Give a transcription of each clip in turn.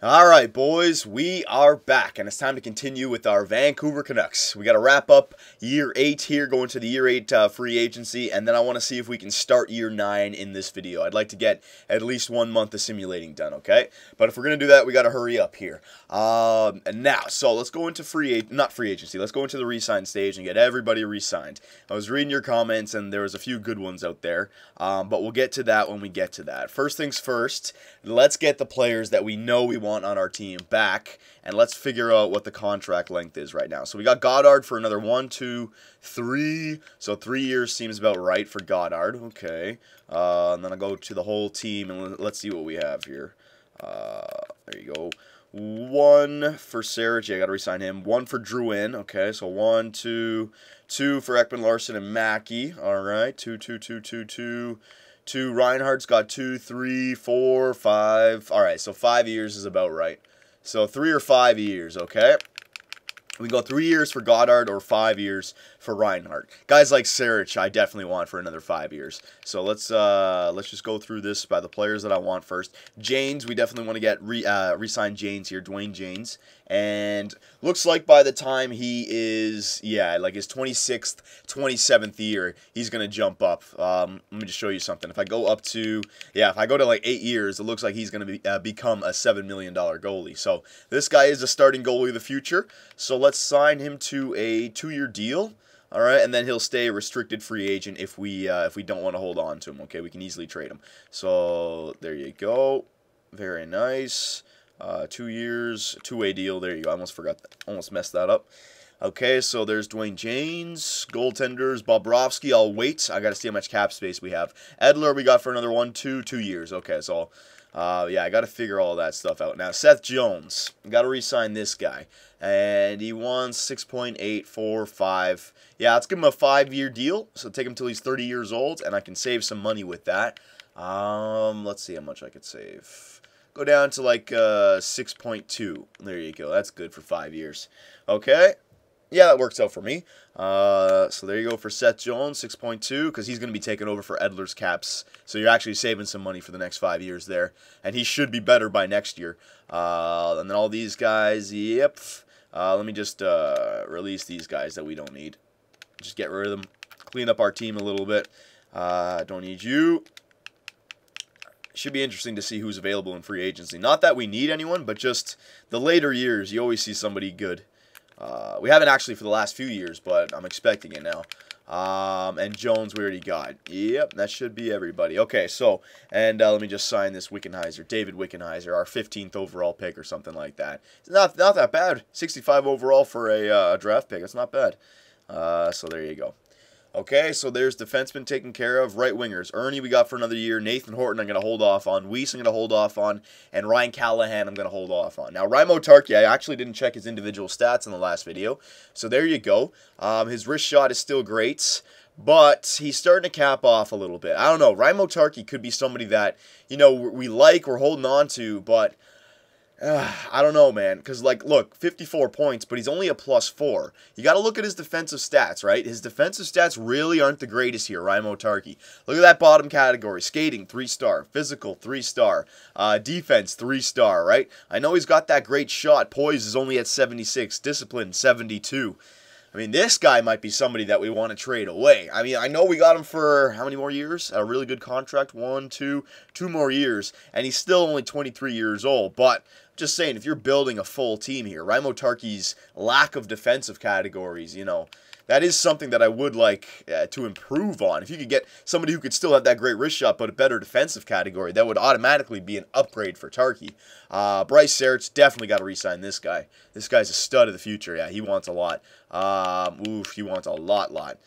Alright, boys, we are back, and it's time to continue with our Vancouver Canucks. We got to wrap up Year 8 here, going to the Year 8 free agency, and then I want to see if we can start Year 9 in this video. I'd like to get at least 1 month of simulating done, okay? But if we're going to do that, we got to hurry up here. And now, so let's go into let's go into the re-sign stage and get everybody re-signed. I was reading your comments, and there was a few good ones out there, but we'll get to that when we get to that. First things first, let's get the players that we know we want on our team back, and let's figure out what the contract length is right now. So we got Goddard for another 1, 2, 3. So 3 years seems about right for Goddard. Okay. And then I'll go to the whole team, and let's see what we have here. There you go. 1 for Sarich. Yeah, I got to re-sign him. 1 for Drouin. Okay, so 1, 2, 2 for Ekman Larson and Mackey. All right. 2, 2, 2, 2, 2. 2. Reinhardt's got 2, 3, 4, 5. All right, so 5 years is about right. So 3 or 5 years, okay? We go 3 years for Goddard or 5 years for Reinhardt. Guys like Sarich, I definitely want for another 5 years. So let's just go through this by the players that I want first. Janes, we definitely want to get re-sign Janes here, Dwayne Janes. And looks like by the time he is, yeah, like his 26th, 27th year, he's going to jump up. Let me just show you something. If I go up to, yeah, if I go to like 8 years, it looks like he's going to become a $7 million goalie. So this guy is a starting goalie of the future. So let's sign him to a 2-year deal. All right, and then he'll stay a restricted free agent if we don't want to hold on to him. Okay, we can easily trade him. So there you go. Very nice. 2 years, 2-way deal. There you go. I almost forgot that. Almost messed that up. Okay, so there's Dwayne Janes, goaltenders, Bobrovsky. I'll wait. I got to see how much cap space we have. Edler, we got for another 1, 2 years. Okay, so yeah, I got to figure all that stuff out. Now, Seth Jones, got to re-sign this guy, and he wants 6.845. Yeah, let's give him a 5-year deal. So take him till he's 30 years old, and I can save some money with that. Let's see how much I could save. Go down to like 6.2. There you go. That's good for 5 years. Okay. Yeah, that works out for me. So there you go for Seth Jones, 6.2, because he's going to be taking over for Edler's caps. So you're actually saving some money for the next 5 years there. And he should be better by next year. And then all these guys, yep. Let me just release these guys that we don't need. Just get rid of them. Clean up our team a little bit. Don't need you. Should be interesting to see who's available in free agency. Not that we need anyone, but just the later years, you always see somebody good. We haven't actually for the last few years, but I'm expecting it now. And Jones we already got. Yep, that should be everybody. Okay, so, and let me just sign this Wickenheiser, David Wickenheiser, our 15th overall pick or something like that. It's not that bad. 65 overall for a draft pick. That's not bad. So there you go. Okay, so there's defenseman taken care of. Right wingers. Ernie we got for another year. Nathan Horton I'm going to hold off on. Weiss I'm going to hold off on. And Ryan Callahan I'm going to hold off on. Now, Raimo Tarkey, I actually didn't check his individual stats in the last video. So there you go. His wrist shot is still great. But he's starting to cap off a little bit. I don't know. Raimo Tarkey could be somebody that, you know, we're holding on to, but I don't know, man, because, like, look, 54 points, but he's only a +4. You got to look at his defensive stats, right? His defensive stats really aren't the greatest here, Raimo Tarkey. Look at that bottom category. Skating, 3-star. Physical, 3-star. Defense, 3-star, right? I know he's got that great shot. Poise is only at 76. Discipline, 72. I mean, this guy might be somebody that we want to trade away. I mean, I know we got him for how many more years? A really good contract. 1, 2 more years. And he's still only 23 years old. But just saying, if you're building a full team here, Raimo Tarkey's lack of defensive categories, you know, that is something that I would like to improve on. If you could get somebody who could still have that great wrist shot but a better defensive category, that would automatically be an upgrade for Tarkey. Bryce Sarich, definitely got to re-sign this guy. This guy's a stud of the future. Yeah, he wants a lot. He wants a lot.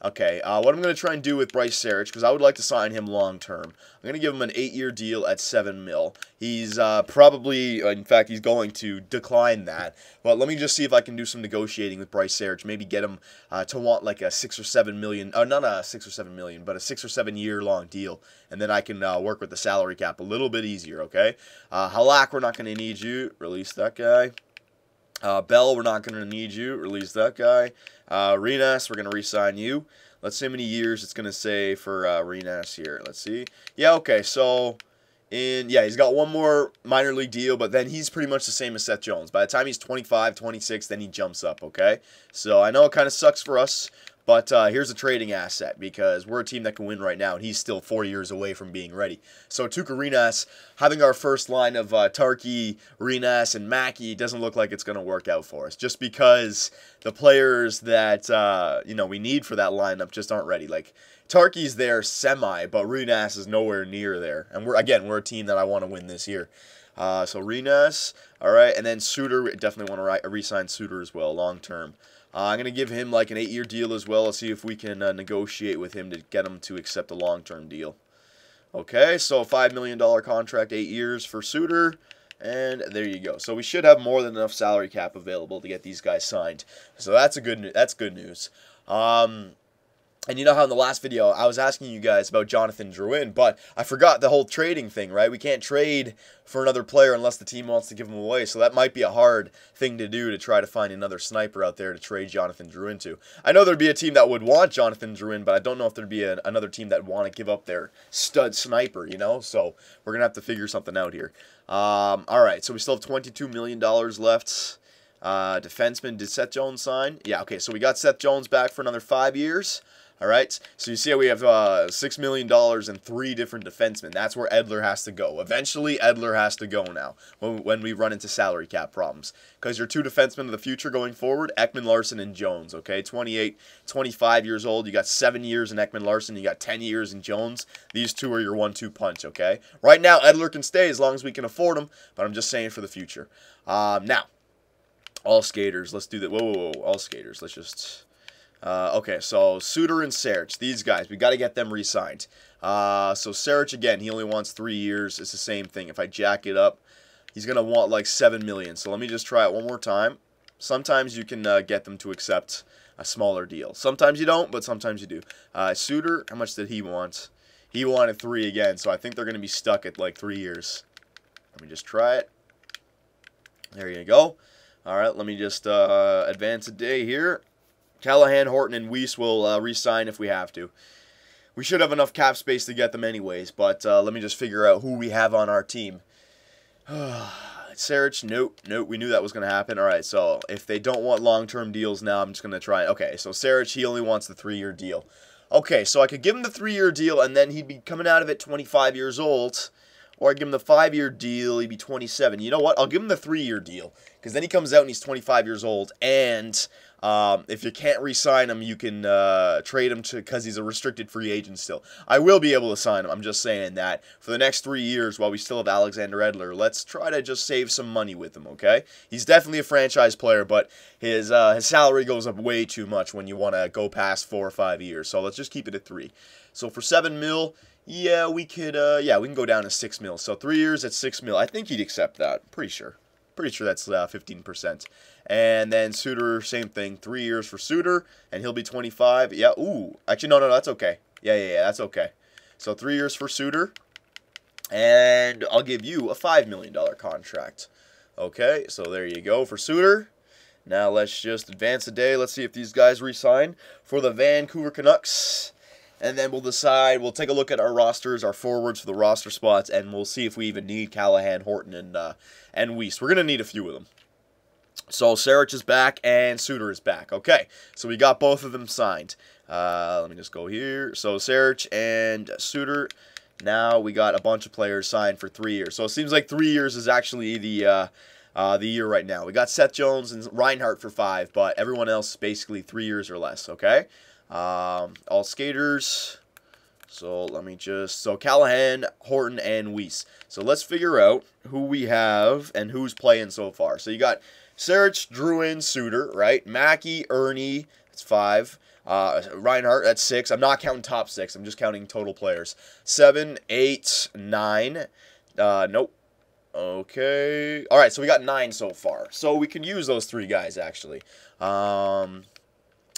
Okay, what I'm going to try and do with Bryce Sarich, because I would like to sign him long-term, I'm going to give him an 8-year deal at $7 million. He's probably, in fact, he's going to decline that. But let me just see if I can do some negotiating with Bryce Sarich. Maybe get him to want like a 6 or 7 million, not a 6 or 7 million, but a 6 or 7 year long deal. And then I can work with the salary cap a little bit easier, okay? Halak, we're not going to need you. Release that guy. Bell, we're not going to need you. Release that guy. Renas, we're going to re-sign you. Let's see how many years it's going to say for Renas here. Let's see. Yeah, okay, so Yeah, he's got one more minor league deal, but then he's pretty much the same as Seth Jones. By the time he's 25, 26, then he jumps up, okay? So I know it kind of sucks for us, but here's a trading asset because we're a team that can win right now, and he's still 4 years away from being ready. So Tuukka Rinnas, having our first line of Tarkey, Rinnas, and Mackey doesn't look like it's going to work out for us, just because the players that we need for that lineup just aren't ready. Like, Tarkey's there semi, but Rinnas is nowhere near there. And we're a team that I want to win this year. So Rinnas, all right, and then Suter, definitely want to re-sign Suter as well, long term. I'm going to give him like an 8-year deal as well. Let's see if we can negotiate with him to get him to accept a long-term deal. Okay, so $5 million contract, 8 years for Suter. And there you go. So we should have more than enough salary cap available to get these guys signed. So that's good news. And you know how in the last video I was asking you guys about Jonathan Drouin, but I forgot the whole trading thing, right? We can't trade for another player unless the team wants to give him away, so that might be a hard thing to do to try to find another sniper out there to trade Jonathan Drouin to. I know there'd be a team that would want Jonathan Drouin, but I don't know if there'd be another team that would want to give up their stud sniper, you know? So we're going to have to figure something out here. All right, so we still have $22 million left. Defenseman, did Seth Jones sign? Yeah, okay, so we got Seth Jones back for another 5 years. All right, so you see how we have $6 million and 3 different defensemen. That's where Edler has to go. Eventually, Edler has to go now when we run into salary cap problems. Because your 2 defensemen of the future going forward, Ekman Larson and Jones, okay? 28, 25 years old. You got 7 years in Ekman Larson. You got 10 years in Jones. These 2 are your 1-2 punch, okay? Right now, Edler can stay as long as we can afford him, but I'm just saying for the future. Now, all skaters. Let's do that. Whoa, all skaters. Let's just... okay, so Suter and Sarich, these guys, we got to get them re-signed. So Sarich, again, he only wants 3 years. It's the same thing. If I jack it up, he's going to want like $7 million. So let me just try it one more time. Sometimes you can get them to accept a smaller deal. Sometimes you don't, but sometimes you do. Suter, how much did he want? He wanted 3 again, so I think they're going to be stuck at like 3 years. Let me just try it. There you go. All right, let me just advance a day here. Callahan, Horton, and Weiss will re-sign if we have to. We should have enough cap space to get them anyways, but let me just figure out who we have on our team. Sarich, nope, we knew that was going to happen. All right, so if they don't want long-term deals now, I'm just going to try. Okay, so Sarich, he only wants the 3-year deal. Okay, so I could give him the 3-year deal, and then he'd be coming out of it 25 years old. Or I'd give him the 5-year deal, he'd be 27. You know what? I'll give him the 3-year deal. Because then he comes out and he's 25 years old. And if you can't re-sign him, you can trade him because he's a restricted free agent still. I will be able to sign him. I'm just saying that for the next 3 years while we still have Alexander Edler, let's try to just save some money with him, okay? He's definitely a franchise player, but his salary goes up way too much when you want to go past 4 or 5 years. So let's just keep it at 3. So for $7 million... yeah, we could, we can go down to $6 million. So 3 years at $6 million. I think he'd accept that. Pretty sure. Pretty sure that's 15%. And then Suter, same thing. 3 years for Suter, and he'll be 25. Yeah, ooh. Actually, no, that's okay. Yeah, that's okay. So 3 years for Suter, and I'll give you a $5 million contract. Okay, so there you go for Suter. Now let's just advance a day. Let's see if these guys re-sign for the Vancouver Canucks. And then we'll decide, we'll take a look at our rosters, our forwards for the roster spots, and we'll see if we even need Callahan, Horton, and Weiss. We're going to need a few of them. So Sarich is back, and Suter is back. Okay, so we got both of them signed. Let me just go here. So Sarich and Suter. Now we got a bunch of players signed for 3 years. So it seems like 3 years is actually the year right now. We got Seth Jones and Reinhart for 5, but everyone else is basically 3 years or less, okay? All skaters. So let me so Callahan, Horton, and Weiss. So let's figure out who we have and who's playing so far. So you got Sarich, Drouin, Suter, right? Mackey, Ernie, that's 5. Reinhart, that's 6. I'm not counting top 6. I'm just counting total players. 7, 8, 9. Nope. Okay. All right, so we got 9 so far. So we can use those 3 guys, actually.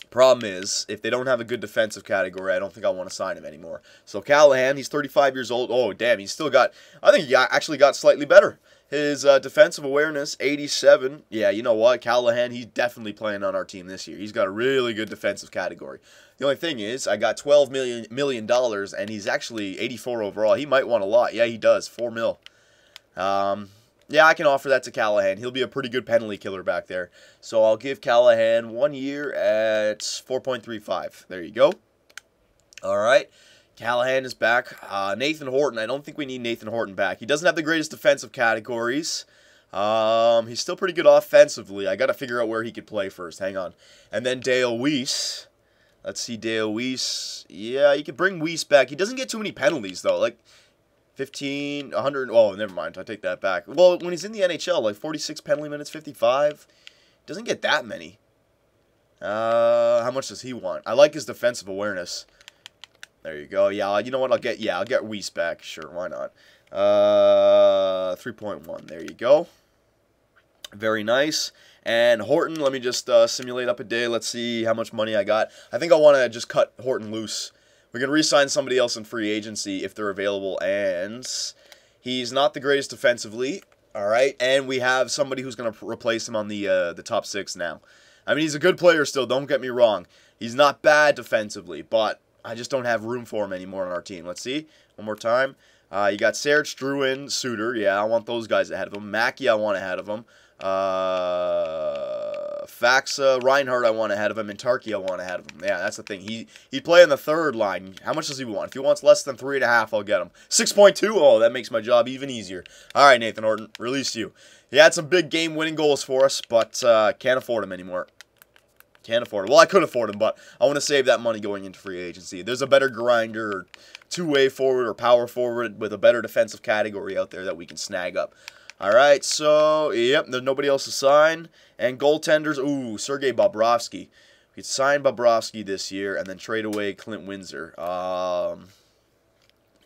Problem is, if they don't have a good defensive category, I don't think I want to sign him anymore. So Callahan, he's 35 years old. Oh, damn, he's still got... I think he actually got slightly better. His defensive awareness, 87. Yeah, you know what? Callahan, he's definitely playing on our team this year. He's got a really good defensive category. The only thing is, I got $12 million, and he's actually 84 overall. He might want a lot. Yeah, he does. 4 mil. Yeah, I can offer that to Callahan. He'll be a pretty good penalty killer back there. So I'll give Callahan 1 year at 4.35. There you go. All right. Callahan is back. Nathan Horton. I don't think we need Nathan Horton back. He doesn't have the greatest defensive categories. He's still pretty good offensively. I got to figure out where he could play first. Hang on. And then Dale Weiss. Let's see, Dale Weiss. Yeah, you could bring Weiss back. He doesn't get too many penalties, though. Like 15, 100. Oh, never mind. I take that back. Well, when he's in the NHL, like 46 penalty minutes, 55. Doesn't get that many. How much does he want? I like his defensive awareness. There you go. Yeah, you know what? I'll get Weiss back. Sure, why not? 3.1. There you go. Very nice. And Horton, let me just simulate up a day. Let's see how much money I got. I think I want to just cut Horton loose. We're going to re-sign somebody else in free agency if they're available. And he's not the greatest defensively. All right. And we have somebody who's going to replace him on the top 6 now. I mean, he's a good player still. Don't get me wrong. He's not bad defensively, but I just don't have room for him anymore on our team. Let's see. One more time. You got Serge, Struin, Suter. Yeah, I want those guys ahead of him. Mackey, I want ahead of him. Faxa, Reinhardt, I want ahead of him. And Tarky, I want ahead of him. Yeah, that's the thing. He'd play on the 3rd line. How much does he want? If he wants less than 3.5, I'll get him. 6.2? Oh, that makes my job even easier. All right, Nathan Horton, release you. He had some big game-winning goals for us, but can't afford him anymore. Can't afford it. Well, I could afford him, but I want to save that money going into free agency. There's a better grinder or two-way forward or power forward with a better defensive category out there that we can snag up. All right, so, yep, there's nobody else to sign. And goaltenders, ooh, Sergei Bobrovsky. We could sign Bobrovsky this year and then trade away Clint Windsor.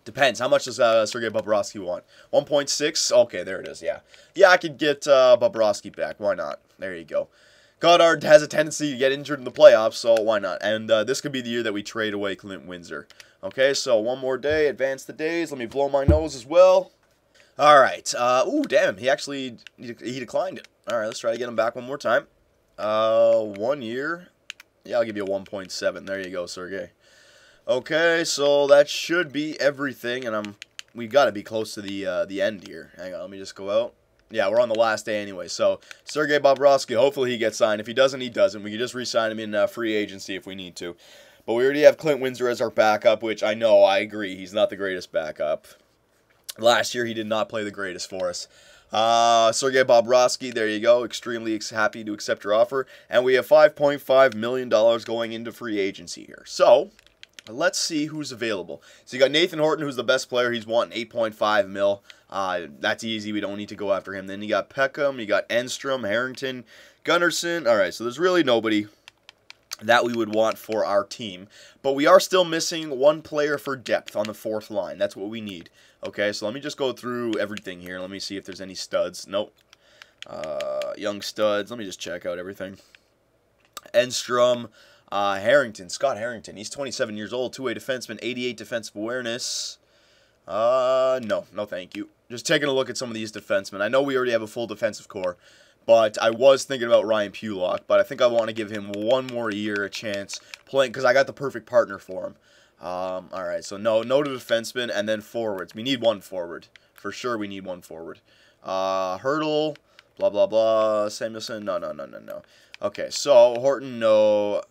Depends. How much does Sergei Bobrovsky want? 1.6? Okay, there it is, yeah. Yeah, I could get Bobrovsky back. Why not? There you go. Goddard has a tendency to get injured in the playoffs, so why not? And this could be the year that we trade away Clint Windsor. Okay, so one more day, advance the days. Let me blow my nose as well. All right. Ooh, damn, he declined it. All right, let's try to get him back one more time. 1 year. Yeah, I'll give you a 1.7. There you go, Sergey. Okay, so that should be everything, and we got to be close to the end here. Hang on, let me just go out. Yeah, we're on the last day anyway. So, Sergei Bobrovsky, hopefully he gets signed. If he doesn't, he doesn't. We can just re-sign him in free agency if we need to. But we already have Clint Windsor as our backup, which I know, I agree, he's not the greatest backup. Last year, he did not play the greatest for us. Sergei Bobrovsky, there you go. Extremely happy to accept your offer. And we have $5.5 million going into free agency here. So, let's see who's available. So you got Nathan Horton, who's the best player. He's wanting 8.5 mil. That's easy. We don't need to go after him. Then you got Peckham, you got Enstrom, Harrington, Gunnarsson. All right, so there's really nobody that we would want for our team. But we are still missing one player for depth on the 4th line. That's what we need. Okay, so let me just go through everything here. Let me see if there's any studs. Nope. Young studs. Let me just check out everything. Enstrom. Harrington, Scott Harrington. He's 27 years old, two-way defenseman, 88 defensive awareness. No, thank you. Just taking a look at some of these defensemen. I know we already have a full defensive core, but I was thinking about Ryan Pulock, but I think I want to give him one more year a chance playing because I got the perfect partner for him. All right, so no to defensemen, and then forwards. We need one forward. For sure we need one forward. Hurdle, blah, blah, blah. Samuelson, no. Okay, so Horton, no.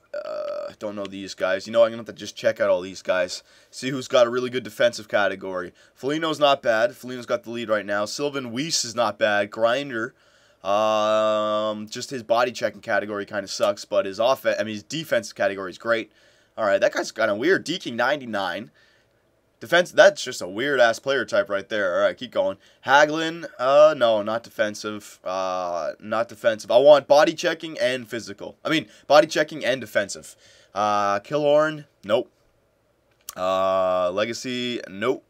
Don't know these guys. You know, I'm going to have to just check out all these guys. See who's got a really good defensive category. Foligno's not bad. Foligno's got the lead right now. Sylvan Weiss is not bad. Grinder. Just his body checking category kind of sucks, but his his defensive category is great. All right, that guy's kind of weird. Deking 99. Defense, that's just a weird-ass player type right there. All right, keep going. Hagelin, no, not defensive. Not defensive. I want body checking and physical. Body checking and defensive. Killorn, nope. Legacy, nope.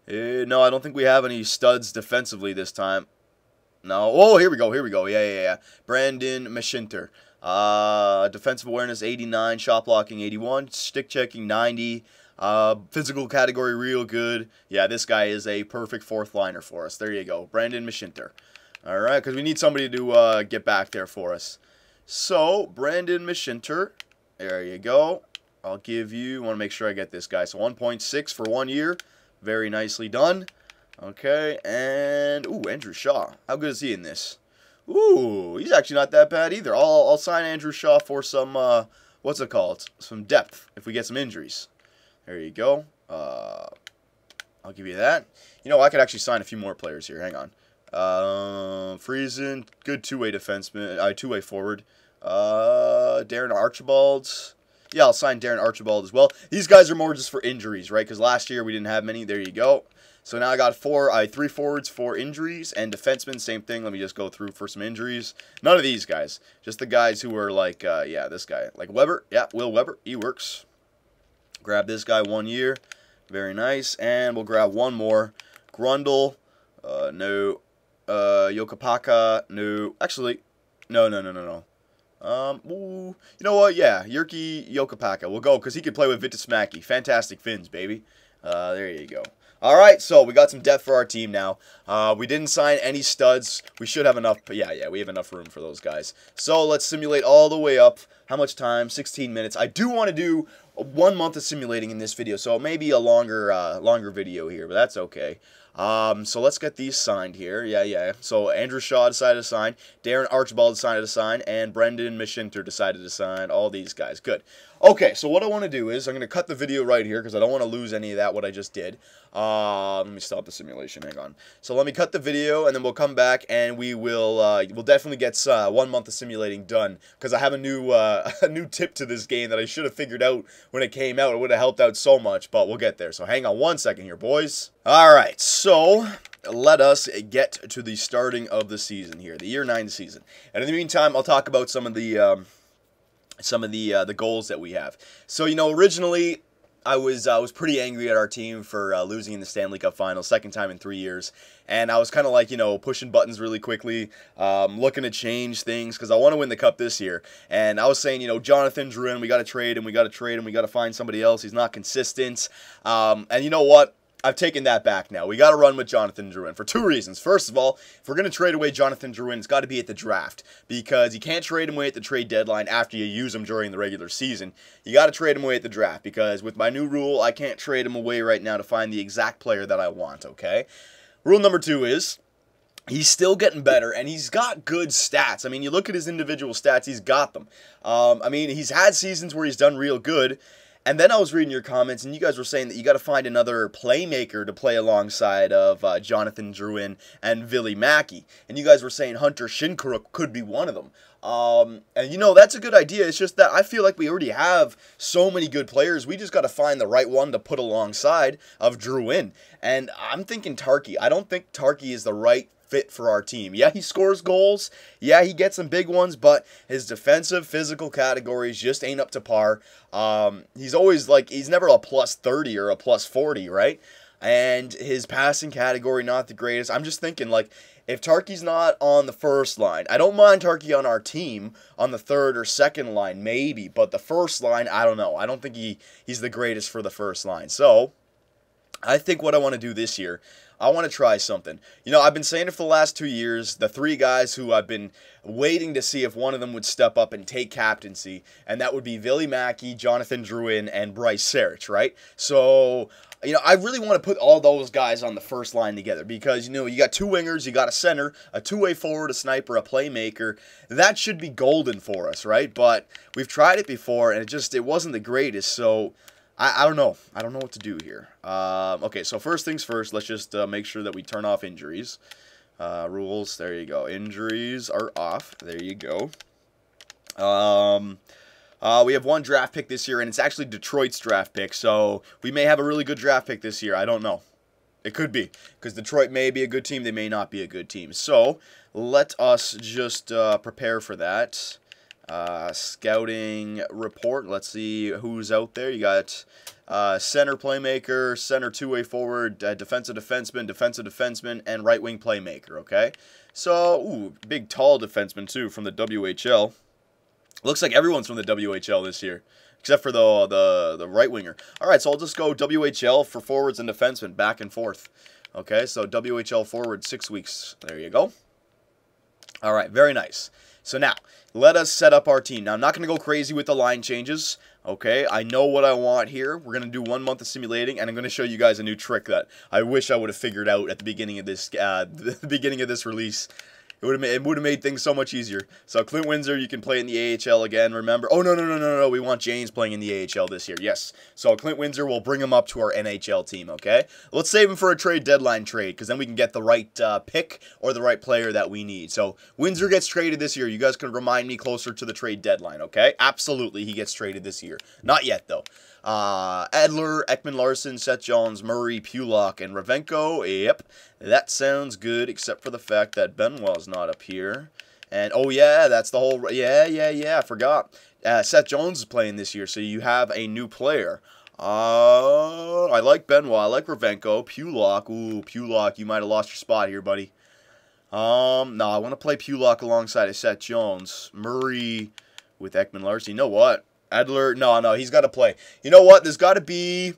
No, I don't think we have any studs defensively this time. No. Oh, here we go. Yeah. Brandon Mashinter. Defensive awareness, 89. Shot blocking, 81. Stick checking, 90. Physical category real good. Yeah, this guy is a perfect fourth liner for us. There you go. Brandon Mashinter. All right, because we need somebody to get back there for us. So, Brandon Mashinter. There you go. I'll give you, I want to make sure I get this guy. So 1.6 for 1 year. Very nicely done. Okay, and, ooh, Andrew Shaw. How good is he in this? Ooh, he's actually not that bad either. I'll sign Andrew Shaw for some, what's it called? Some depth, if we get some injuries. There you go. I'll give you that. You know, I could actually sign a few more players here. Hang on. Friesen, good two-way defenseman, two-way forward. Darren Archibald. Yeah, I'll sign Darren Archibald as well. These guys are more just for injuries, right? Because last year we didn't have many. There you go. So now I got three forwards for injuries, and defensemen, same thing. Let me just go through for some injuries. None of these guys. Just the guys who are like, yeah, this guy. Like Weber. Yeah, Will Weber. He works. Grab this guy 1 year. Very nice. And we'll grab one more. Grundle. No. Yokapaka. No. Actually, no. Ooh, you know what? Yeah, Jyrki Yokapaka. We'll go because he could play with Vitasmaki. Fantastic Finns, baby. There you go. All right, so we got some depth for our team now. We didn't sign any studs. We should have enough. Yeah, we have enough room for those guys. So let's simulate all the way up. How much time? 16 minutes. I do want to do 1 month of simulating in this video, so it may be a longer video here, but that's okay. So let's get these signed here. Yeah. So Andrew Shaw decided to sign, Darren Archibald decided to sign, and Brendan Mashinter decided to sign. All these guys. Good. Okay, so what I want to do is I'm going to cut the video right here because I don't want to lose any of that, what I just did. Let me stop the simulation. Hang on. So let me cut the video, and then we'll come back, and we'll definitely get 1 month of simulating done because I have a new tip to this game that I should have figured out when it came out. It would have helped out so much, but we'll get there. So hang on 1 second here, boys. All right, so let us get to the starting of the season here, the year 9 season. And in the meantime, I'll talk about some of the goals that we have. So, you know, originally I was pretty angry at our team for losing in the Stanley Cup Finals, second time in 3 years, and I was kind of like, you know, pushing buttons really quickly, looking to change things because I want to win the cup this year. And I was saying, you know, Jonathan Drouin, we got to trade him, we got to find somebody else. He's not consistent. And you know what? I've taken that back now. We got to run with Jonathan Drouin for 2 reasons. First of all, if we're going to trade away Jonathan Drouin, it's got to be at the draft because you can't trade him away at the trade deadline after you use him during the regular season. You got to trade him away at the draft because with my new rule, I can't trade him away right now to find the exact player that I want, okay? Rule number 2 is he's still getting better, and he's got good stats. I mean, you look at his individual stats, he's got them. I mean, he's had seasons where he's done real good. And then I was reading your comments, and you guys were saying that you got to find another playmaker to play alongside of Jonathan Drouin and Ville Mackey. And you guys were saying Hunter Shinkaruk could be one of them. And, you know, that's a good idea. It's just that I feel like we already have so many good players. We just got to find the right one to put alongside of Drouin. And I'm thinking Tarky. I don't think Tarky is the right fit for our team. Yeah, he scores goals. Yeah, he gets some big ones, but his defensive, physical categories just ain't up to par. He's always like, he's never a plus 30 or a plus 40, right? And his passing category, not the greatest. I'm just thinking, like, if Tarky's not on the first line, I don't mind Tarky on our team on the third or second line, maybe, but the first line, I don't know. I don't think he's the greatest for the first line. So, I think what I want to do this year, I want to try something. You know, I've been saying it for the last 2 years, the 3 guys who I've been waiting to see if one of them would step up and take captaincy, and that would be Ville Mackey, Jonathan Drouin, and Bryce Sarich, right? So, you know, I really want to put all those guys on the first line together because, you know, you got 2 wingers, you got a center, a two-way forward, a sniper, a playmaker. That should be golden for us, right? But we've tried it before, and it wasn't the greatest, so I don't know. I don't know what to do here. Okay, so first things first, let's just make sure that we turn off injuries. Rules, there you go. Injuries are off. There you go. We have 1 draft pick this year, and it's actually Detroit's draft pick, so we may have a really good draft pick this year. I don't know. It could be, because Detroit may be a good team. They may not be a good team. So let us just prepare for that. Scouting report. Let's see who's out there. You got center playmaker, center two-way forward, defensive defenseman, and right-wing playmaker, okay? So, ooh, big tall defenseman, too, from the WHL. Looks like everyone's from the WHL this year. except for the right winger. All right, so I'll just go WHL for forwards and defensemen, back and forth. Okay, so WHL forward, 6 weeks. There you go. All right, very nice. So now, let us set up our team. Now, I'm not going to go crazy with the line changes. Okay, I know what I want here. We're going to do 1 month of simulating, and I'm going to show you guys a new trick that I wish I would have figured out at the beginning of this release. It would have made things so much easier. So Clint Windsor, you can play in the AHL again, remember? Oh, no. We want James playing in the AHL this year. Yes. So Clint Windsor, we'll bring him up to our NHL team, okay? Let's save him for a trade deadline trade, because then we can get the right pick or the right player that we need. So Windsor gets traded this year. You guys can remind me closer to the trade deadline, okay? Absolutely, he gets traded this year. Not yet, though. Edler, Ekman-Larsson, Seth Jones, Murray, Pulock, and Ravenko. Yep, that sounds good, except for the fact that Benoit's not up here. And, oh yeah, that's the whole, yeah, I forgot. Seth Jones is playing this year, so you have a new player. I like Benoit, I like Ravenko. Pulock, ooh, Pulock, you might have lost your spot here, buddy. No, I want to play Pulock alongside of Seth Jones. Murray with Ekman-Larsson. You know what? Edler, no, he's got to play. You know what? There's got to be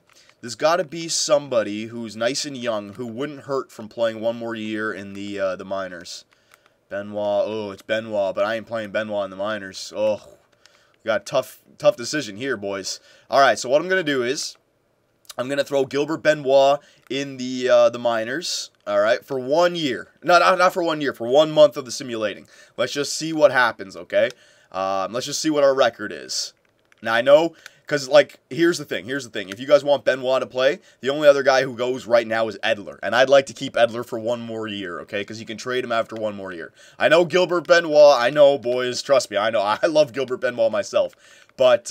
somebody who's nice and young who wouldn't hurt from playing 1 more year in the minors. Benoit, oh, it's Benoit, but I ain't playing Benoit in the minors. Oh, we got a tough decision here, boys. All right, so what I'm gonna do is I'm gonna throw Gilbert Benoit in the minors. All right, for 1 year. Not for 1 year. For 1 month of the simulating. Let's just see what happens. Okay. Let's just see what our record is. Now, I know, because, like, here's the thing. If you guys want Benoit to play, the only other guy who goes right now is Edler. And I'd like to keep Edler for 1 more year, okay? Because you can trade him after 1 more year. I know Gilbert Benoit. I know, boys. Trust me. I know. I love Gilbert Benoit myself. But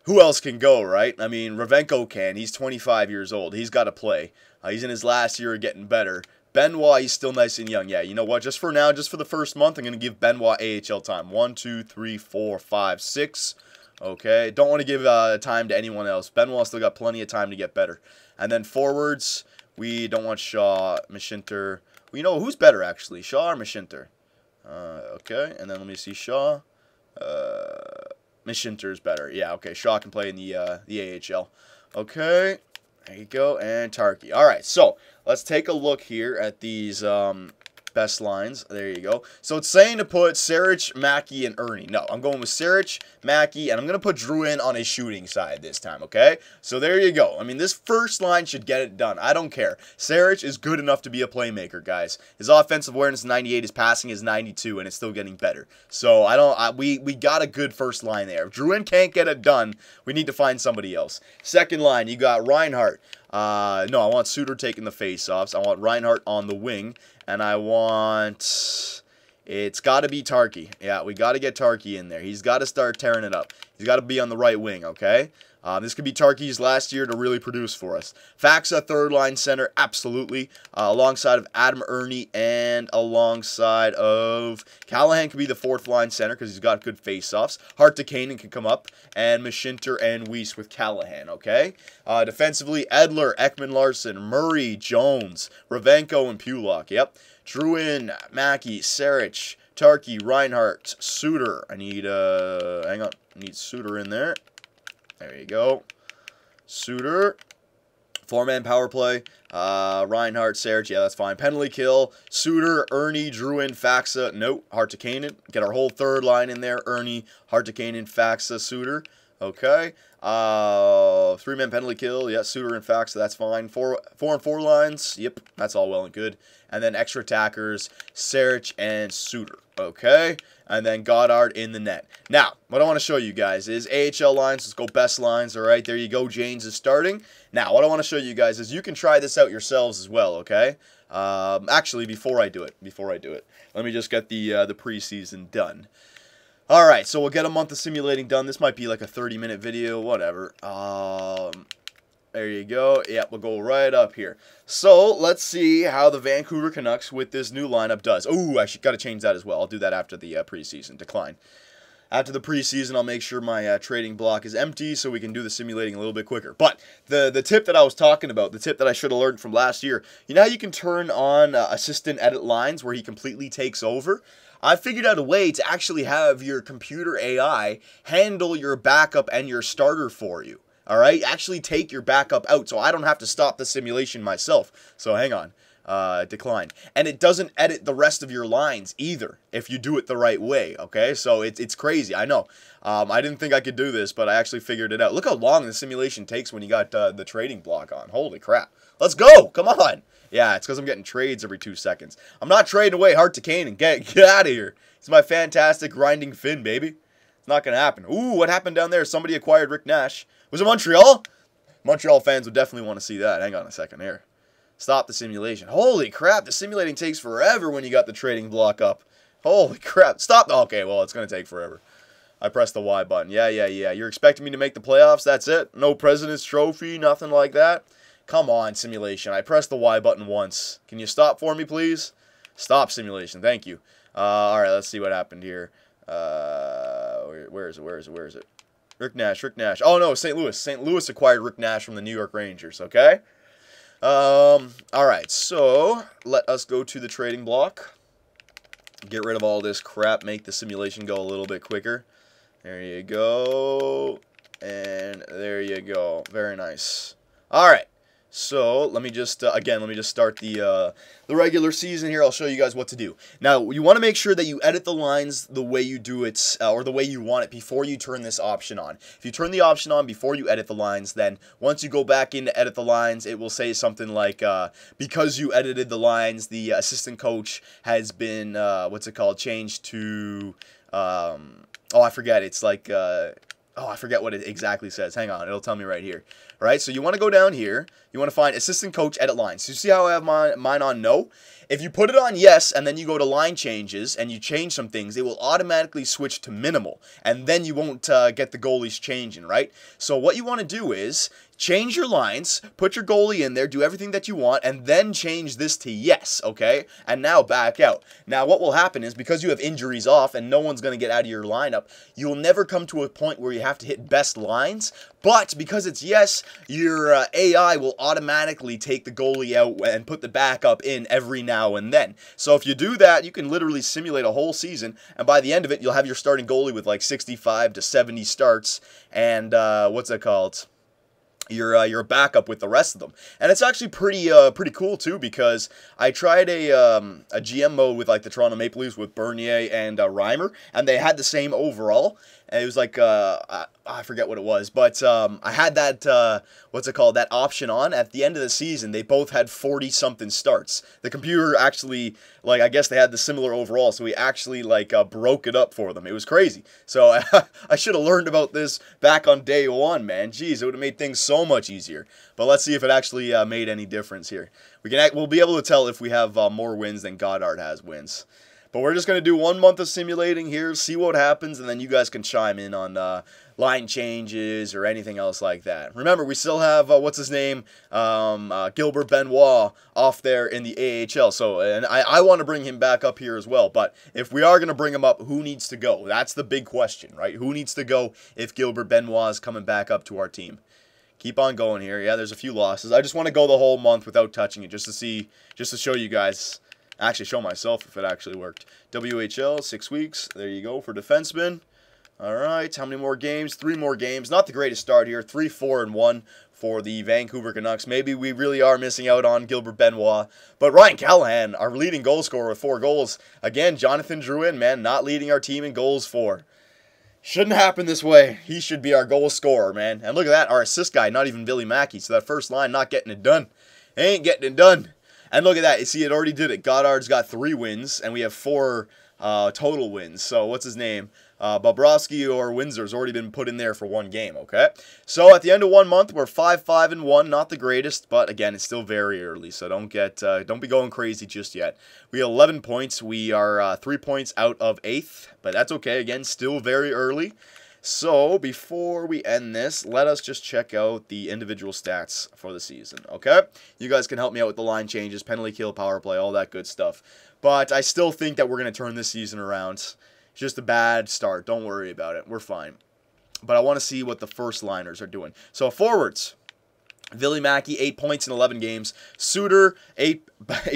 who else can go, right? I mean, Ravenko can. He's 25 years old. He's got to play. He's in his last year of getting better. Benoit, he's still nice and young. Yeah, you know what? Just for now, just for the first month, I'm going to give Benoit AHL time. 1, 2, 3, 4, 5, 6... Okay, don't want to give time to anyone else. Benoit still got plenty of time to get better. And then forwards, we don't want Shaw, Mashinter. Well, you know, who's better, actually? Shaw or Mashinter? Okay, and then let me see Shaw. Mashinter's better. Yeah, okay, Shaw can play in the AHL. Okay, there you go, and Tarky. All right, so let's take a look here at these best lines. There you go. So it's saying to put Sarich, Mackey, and Ernie. No, I'm going with Sarich, Mackey, and I'm going to put Drouin on his shooting side this time, okay? So there you go. I mean, this first line should get it done. I don't care. Sarich is good enough to be a playmaker, guys. His offensive awareness is 98, his passing is 92, and it's still getting better. So we got a good first line there. If Drouin can't get it done, we need to find somebody else. Second line, you got Reinhart. No, I want Suter taking the face-offs. I want Reinhart on the wing. And I want... It's got to be Tarky. Yeah, we got to get Tarky in there. He's got to start tearing it up. He's got to be on the right wing, okay? This could be Tarky's last year to really produce for us. Faxa, third-line center, absolutely. Alongside of Adam Ernie and alongside of... Callahan could be the fourth-line center because he's got good face-offs. Hart to Kanan can come up. And Mashinter and Weiss with Callahan, okay? Defensively, Edler, Ekman-Larsson, Murray, Jones, Ravenko, and Pulock, yep. Drouin, Mackey, Sarich, Tarky, Reinhart, Suter. I need, hang on, I need Suter in there. There you go. Suter. 4-man power play. Reinhart, Sarich, yeah, that's fine. Penalty kill. Suter, Ernie, Drouin, Faxa. Nope. Hart to Kanan. Get our whole third line in there. Ernie, Hart to Kanan, Faxa, Suter. Okay. 3-man penalty kill. Yeah, Suter and Faxa, that's fine. 4 and 4 lines. Yep, that's all well and good. And then extra attackers, Sarich and Suter. Okay. And then Goddard in the net. Now, what I want to show you guys is AHL lines. Let's go best lines. All right, there you go. Janes is starting. Now, what I want to show you guys is you can try this out yourselves as well, okay? Actually, before I do it, let me just get the preseason done. All right, so we'll get a month of simulating done. This might be like a 30-minute video, whatever. There you go. Yeah, we'll go right up here. So, let's see how the Vancouver Canucks with this new lineup does. Ooh, I got to change that as well. I'll do that after the preseason. Decline. After the preseason, I'll make sure my trading block is empty so we can do the simulating a little bit quicker. But the tip that I was talking about, the tip that I should have learned from last year, you know how you can turn on assistant edit lines where he completely takes over? I figured out a way to actually have your computer AI handle your backup and your starter for you. All right, actually take your backup out, so I don't have to stop the simulation myself. So hang on, decline, and it doesn't edit the rest of your lines either if you do it the right way. Okay, so it's crazy. I know. I didn't think I could do this, but I actually figured it out. Look how long the simulation takes when you got the trading block on. Holy crap! Let's go! Come on. Yeah, it's because I'm getting trades every 2 seconds. I'm not trading away Hart to Kane and get out of here. It's my fantastic grinding Finn, baby. It's not gonna happen. Ooh, what happened down there? Somebody acquired Rick Nash. Was it Montreal? Montreal fans would definitely want to see that. Hang on a second here. Stop the simulation. Holy crap, the simulating takes forever when you got the trading block up. Holy crap. Stop. Okay, well, it's going to take forever. I pressed the Y button. Yeah. You're expecting me to make the playoffs? That's it? No President's Trophy? Nothing like that? Come on, simulation. I pressed the Y button once. Can you stop for me, please? Stop, simulation. Thank you. All right, let's see what happened here. Where is it? Rick Nash. Oh, no, St. Louis. St. Louis acquired Rick Nash from the New York Rangers, okay? All right, so let us go to the trading block. Get rid of all this crap. Make the simulation go a little bit quicker. There you go. And there you go. Very nice. All right. So let me just again, let me just start the regular season here. I'll show you guys what to do. Now, you want to make sure that you edit the lines the way you do it, or the way you want it before you turn this option on. If you turn the option on before you edit the lines, then once you go back in to edit the lines, it will say something like, because you edited the lines, the assistant coach has been, what's it called, changed to, oh, I forget. It's like, oh, I forget what it exactly says. Hang on, it'll tell me right here. All right, so you want to go down here. You want to find assistant coach edit lines. So you see how I have mine on no? If you put it on yes, and then you go to line changes, and you change some things, it will automatically switch to minimal. And then you won't get the goalies changing, right? So what you want to do is change your lines, put your goalie in there, do everything that you want, and then change this to yes, okay? And now back out. Now what will happen is, because you have injuries off and no one's going to get out of your lineup, you will never come to a point where you have to hit best lines. But because it's yes, your AI will automatically take the goalie out and put the backup in every now and then. So if you do that, you can literally simulate a whole season, and by the end of it, you'll have your starting goalie with like 65 to 70 starts, and what's it called? Your backup with the rest of them. And it's actually pretty cool too, because I tried a GM mode with like the Toronto Maple Leafs with Bernier and Reimer, and they had the same overall. And it was like I forget what it was, but I had that what's it called, that option on. At the end of the season, they both had 40-something starts. The computer actually, like, I guess they had the similar overall, so we actually like broke it up for them. It was crazy. So I should have learned about this back on day one, man. Jeez, it would have made things so much easier. But let's see if it actually made any difference here. We'll be able to tell if we have more wins than Goddard has wins. But we're just going to do 1 month of simulating here, see what happens, and then you guys can chime in on line changes or anything else like that. Remember, we still have, what's his name, Gilbert Benoit off there in the AHL. So, and I want to bring him back up here as well. But if we are going to bring him up, who needs to go? That's the big question, right? Who needs to go if Gilbert Benoit is coming back up to our team? Keep on going here. Yeah, there's a few losses. I just want to go the whole month without touching it, just to show you guys. Actually show myself if it actually worked. WHL, 6 weeks. There you go for defensemen. All right, how many more games? 3 more games. Not the greatest start here. 3-4-1 for the Vancouver Canucks. Maybe we really are missing out on Gilbert Benoit. But Ryan Callahan, our leading goal scorer with 4 goals. Again, Jonathan Drouin, man, not leading our team in goals for. Shouldn't happen this way. He should be our goal scorer, man. And look at that, our assist guy, not even Billy Mackey. So that first line, not getting it done. Ain't getting it done. And look at that. You see, it already did it. Goddard's got 3 wins, and we have 4 total wins. So what's his name? Bobrovsky or Windsor's already been put in there for 1 game, okay? So at the end of 1 month, we're 5-5-1. Not the greatest, but again, it's still very early, so don't be going crazy just yet. We have 11 points. We are 3 points out of 8th, but that's okay. Again, still very early. So, before we end this, let us just check out the individual stats for the season, okay? You guys can help me out with the line changes, penalty kill, power play, all that good stuff. But I still think that we're going to turn this season around. It's just a bad start. Don't worry about it. We're fine. But I want to see what the first liners are doing. So, forwards. Billy Mackey, 8 points in 11 games. Suter, 8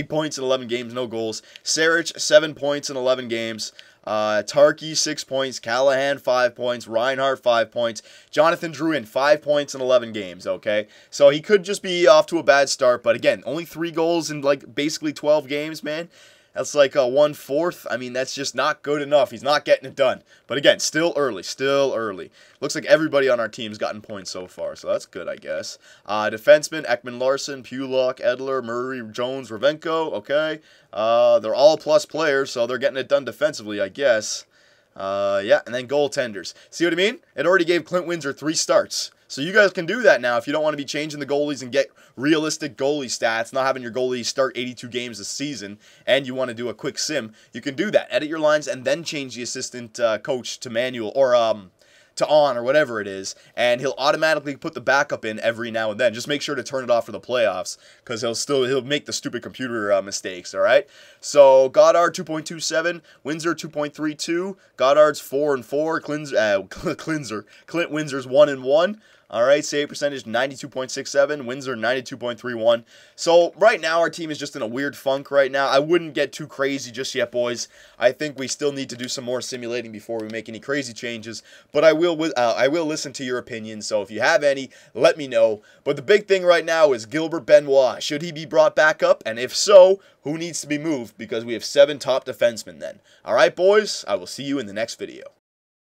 points in 11 games, no goals. Sarich, 7 points in 11 games. Tarkey, 6 points. Callahan, 5 points. Reinhardt, 5 points. Jonathan Drouin, 5 points in 11 games, okay? So he could just be off to a bad start, but again, only 3 goals in, like, basically 12 games, man. That's like a 1/4. I mean, that's just not good enough. He's not getting it done. But again, still early, still early. Looks like everybody on our team's gotten points so far, so that's good, I guess. Defensemen, Ekman Larson, Pulock, Edler, Murray, Jones, Ravenko, okay. They're all plus players, so they're getting it done defensively, I guess. Yeah, and then goaltenders. See what I mean? It already gave Clint Windsor 3 starts. So you guys can do that now if you don't want to be changing the goalies and get realistic goalie stats, not having your goalie start 82 games a season, and you want to do a quick sim. You can do that. Edit your lines and then change the assistant coach to manual or to on or whatever it is, and he'll automatically put the backup in every now and then. Just make sure to turn it off for the playoffs because he'll make the stupid computer mistakes, all right? So Goddard 2.27, Windsor 2.32, Goddard's 4-4, Clint Windsor's 1-1. All right, save percentage 92.67, Windsor 92.31. So right now our team is just in a weird funk right now. I wouldn't get too crazy just yet, boys. I think we still need to do some more simulating before we make any crazy changes. But I will listen to your opinions. So if you have any, let me know. But the big thing right now is Gilbert Benoit. Should he be brought back up? And if so, who needs to be moved? Because we have 7 top defensemen then. All right, boys. I will see you in the next video.